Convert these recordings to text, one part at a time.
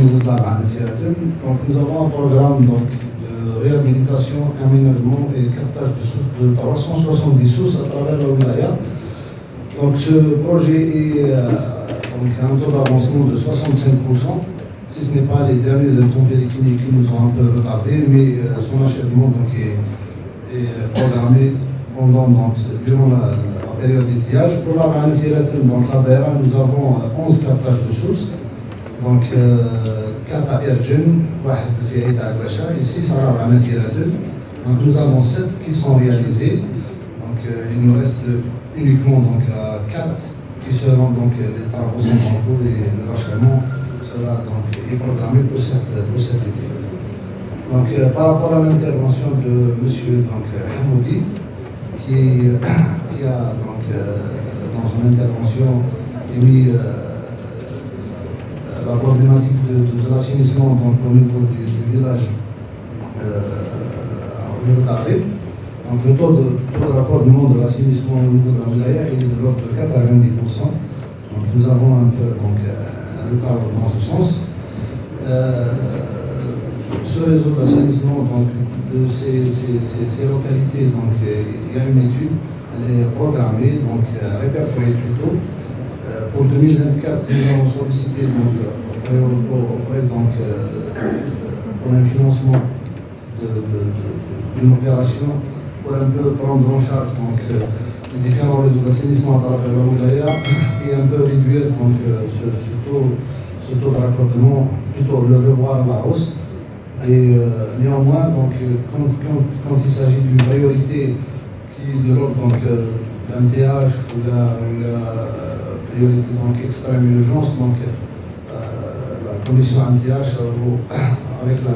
niveau de la Banatiazen. Donc nous avons un programme donc, de réhabilitation, aménagement et captage de sources de 370 sources à travers la wilaya. Donc ce projet est donc, un taux d'avancement de 65%, si ce n'est pas les derniers intempéries qui nous ont un peu retardés, mais son achèvement donc, est programmé durant la période d'étiage. Pour la Banatiazen, donc la DERA, nous avons 11 captages de sources. Donc, 4 à Ergen, 1 à Aguacha et 6 à la Banatiazen. Donc, nous avons 7 qui sont réalisés. Donc, il nous reste uniquement donc, 4 qui seront donc, les travaux sont en cours et le rachèvement sera donc, est programmé pour cet été. Donc, par rapport à l'intervention de M. Hamoudi, qui a donc, dans son intervention émis la problématique de l'assainissement au niveau du village au niveau d'Arrêt. Donc le taux de raccordement de l'assainissement au niveau de la wilaya est de l'ordre de 90%. Donc nous avons un peu un retard dans ce sens. Ce réseau d'assainissement de ces localités, donc, il y a une étude, elle est programmée, donc répertoriée plutôt. Pour 2024, nous avons sollicité pour un financement d'une opération pour un peu prendre en charge les différents réseaux d'assainissement à travers la wilaya et un peu réduire ce taux de raccordement, plutôt le revoir à la hausse. Et néanmoins, quand il s'agit d'une priorité qui est de l'ordre d'un TH ou la priorité extrême urgence, la commission MTH avec la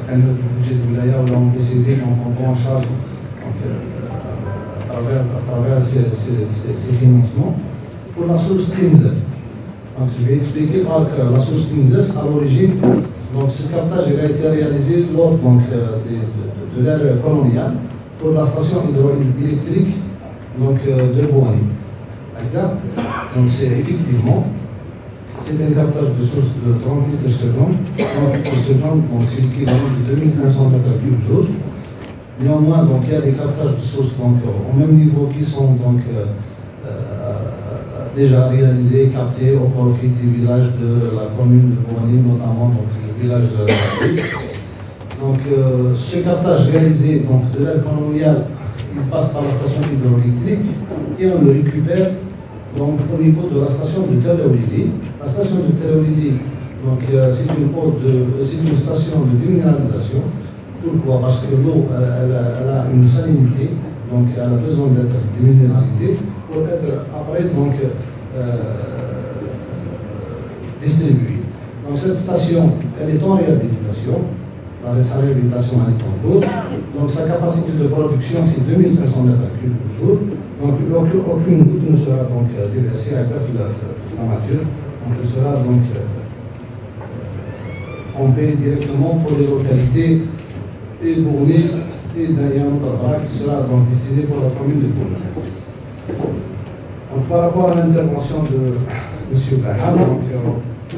cagnotte du budget de Wilaya ou la MBCD, on prend en charge à travers ces financements. Pour la source Tinzer, je vais expliquer que la source Tinzer, à l'origine, ce captage a été réalisé lors de l'ère coloniale pour la station hydroélectrique de Bouhani. Donc c'est effectivement, c'est un captage de source de 30 litres seconde, 30 litres seconde, donc c'est l'équivalent de 2500 mètres cubes jour. Néanmoins, donc, il y a des captages de sources au même niveau qui sont déjà réalisés, captés au profit du village de la commune de Bouhani, notamment le village de Donc ce captage réalisé de l'ère coloniale, il passe par la station hydroélectrique et on le récupère au niveau de la station de Tereolili. La station de Tereolili, c'est une station de déminéralisation. Pourquoi? Parce que l'eau elle a une salinité, donc elle a besoin d'être déminéralisée pour être après distribuée. Donc cette station, elle est en réhabilitation. Sa réhabilitation est en cours. Donc sa capacité de production, c'est 2500 mètres cubes par jour. Donc aucune goutte ne sera déversée à la nature. Donc elle sera pompée directement pour les localités et Bourni et Dayan Tabara qui sera destinée pour la commune de Bourni. Donc par rapport à l'intervention de M. Bahal,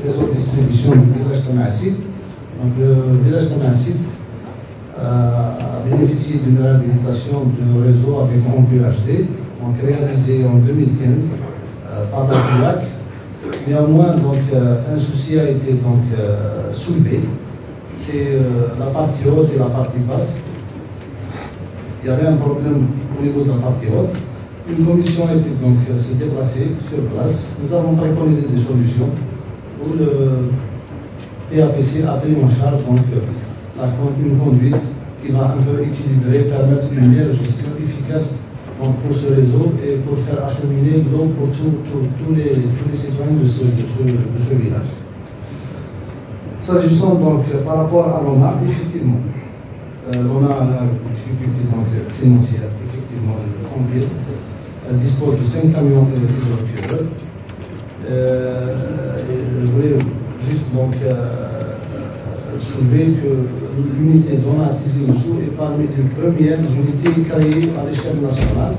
réseau de distribution du village de Massid. Donc le village de Massid a bénéficié d'une réhabilitation de réseau avec un PHD, réalisé en 2015 par la FUAC. Néanmoins, un souci a été soulevé, c'est la partie haute et la partie basse. Il y avait un problème au niveau de la partie haute. Une commission a été s'est déplacée sur place. Nous avons préconisé des solutions où le PAPC a pris en charge une conduite qui va un peu équilibrer, permettre une meilleure gestion efficace pour ce réseau et pour faire acheminer l'eau pour tous les citoyens de ce village. S'agissant par rapport à l'ONA, effectivement, l'ONA a la difficulté financière, effectivement, de ville. Elle dispose de 5 camions hydrocureurs. Je voulais juste soulever que l'unité d'ONA Tizi-Ouzou est parmi les premières unités créées à l'échelle nationale.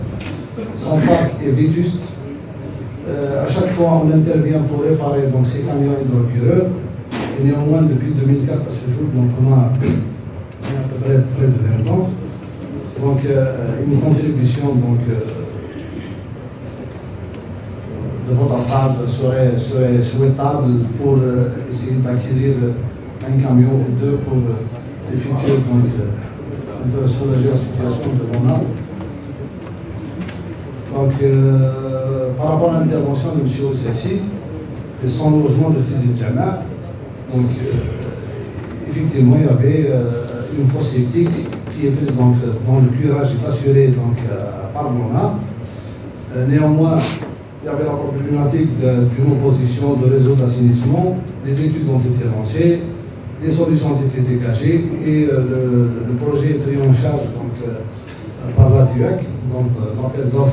Son parc est vétuste. À chaque fois, on intervient pour réparer ces camions hydrocureurs. Et néanmoins, depuis 2004 à ce jour, donc on a à peu près de 20 ans. Donc une contribution donc, de votre part serait souhaitable pour essayer d'acquérir un camion ou deux pour les futurs, donc un peu soulager la situation de l'ONA. Donc par rapport à l'intervention de M. Oussessi et son logement de Tizi Djama, donc effectivement il y avait une fosse septique qui est donc, dont le curage est assuré donc, par l'ONA. Néanmoins, il y avait la problématique d'une opposition de réseau d'assainissement, des études ont été lancées, des solutions ont été dégagées et le projet est pris en charge donc, par la DUEC, donc l'appel d'offres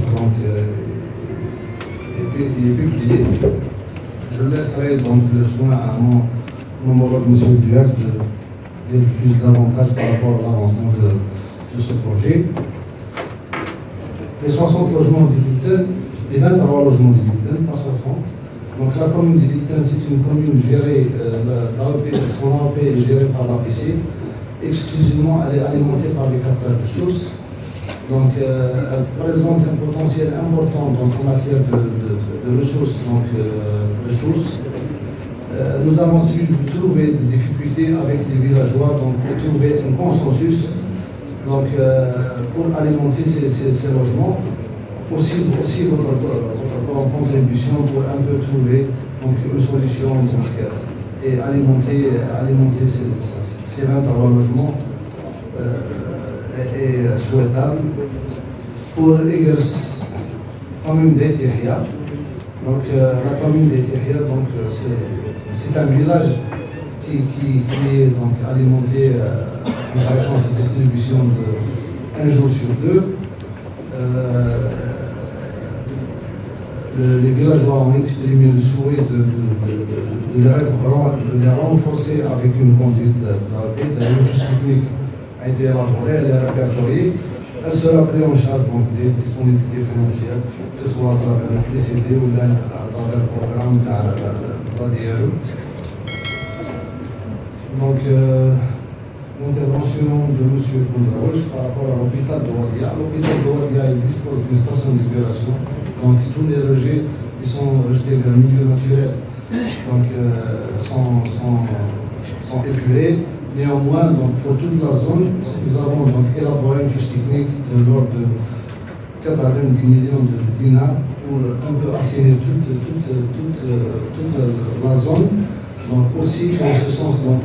est publié. Je laisserai donc le soin à mon homologue M. DUEC de dire plus davantage par rapport à l'avancement de ce projet. Les 60 logements de Lilten, les 23 logements de Lilten, pas 60. Donc la commune de Lilten, c'est une commune gérée, son AOP est gérée par l'APC. Exclusivement, elle est alimentée par les captages de sources. Donc elle présente un potentiel important donc, en matière de ressources, donc de sources. Nous avons dû trouver des difficultés avec les villageois, donc pour trouver un consensus donc, pour alimenter ces logements. Aussi votre contribution pour un peu trouver donc, une solution donc, et alimenter ces 23 logements est souhaitable pour l'exercice commune d'Etihia. Donc la commune d'Etihia, c'est un village qui est donc, alimenté en fréquence de distribution de 1 jour sur 2. Les villageois ont exprimé le souhait de les renforcer avec une conduite d'AP. D'ailleurs, une fiche technique a été élaborée, elle est répertoriée. Elle sera prise en charge donc, des disponibilités financières, que ce soit à travers le PCD ou à travers le programme de l'ADRE. Donc, l'intervention de M. Gonzalez par rapport à l'hôpital de Wadia. L'hôpital de Wadia dispose d'une station d'épuration. Donc tous les rejets ils sont rejetés vers le milieu naturel, donc sont épurés. Néanmoins, donc, pour toute la zone, nous avons donc, élaboré une fiche technique de l'ordre de 90 millions de dinars pour un peu assainir toute la zone. Donc aussi, dans ce sens, donc,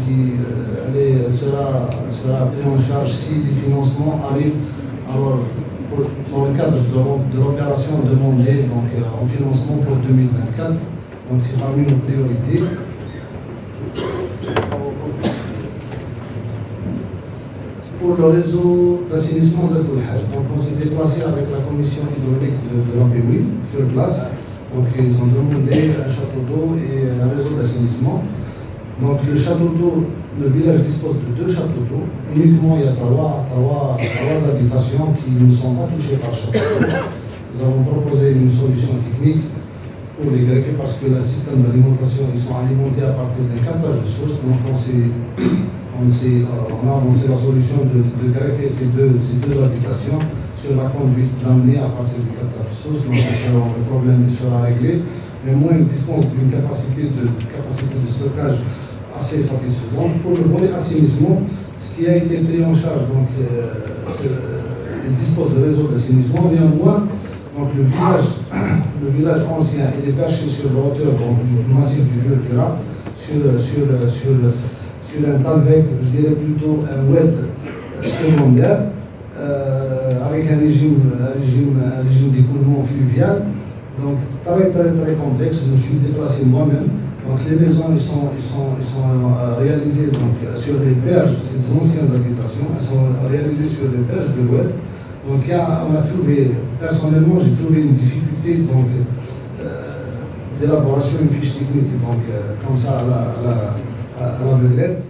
elle sera prise en charge si les financements arrivent. Alors, dans le cadre de l'opération demandée donc, en financement pour 2024, donc c'est parmi nos priorités. Pour le réseau d'assainissement de Toulhaj, donc on s'est déplacé avec la commission hydraulique de l'APWI sur place. Donc ils ont demandé un château d'eau et un réseau d'assainissement. Donc le château d'eau, le village dispose de 2 châteaux d'eau. Uniquement il y a trois habitations qui ne sont pas touchées par château d'eau. Nous avons proposé une solution technique pour les greffer parce que le système d'alimentation, ils sont alimentés à partir des captages de sources. Donc on a avancé la solution de greffer ces deux habitations sur la conduite d'amener à partir du captage de sources. Donc le problème sera réglé. Mais moins il dispose d'une capacité de stockage assez satisfaisante. Pour le volet assainissement, ce qui a été pris en charge, donc il dispose de réseaux d'assainissement. Néanmoins, donc le village ancien, il est perché sur la hauteur du massif du Jura, sur un talvec, je dirais plutôt un ouest secondaire, avec un régime d'écoulement fluvial. Donc très complexe, je me suis déplacé moi-même. Donc les maisons ils sont réalisées donc, sur les berges, ces anciennes habitations, elles sont réalisées sur les berges de l'Oued. Donc on a trouvé, personnellement j'ai trouvé une difficulté donc d'élaboration d'une fiche technique, donc comme ça à l'aveuglette.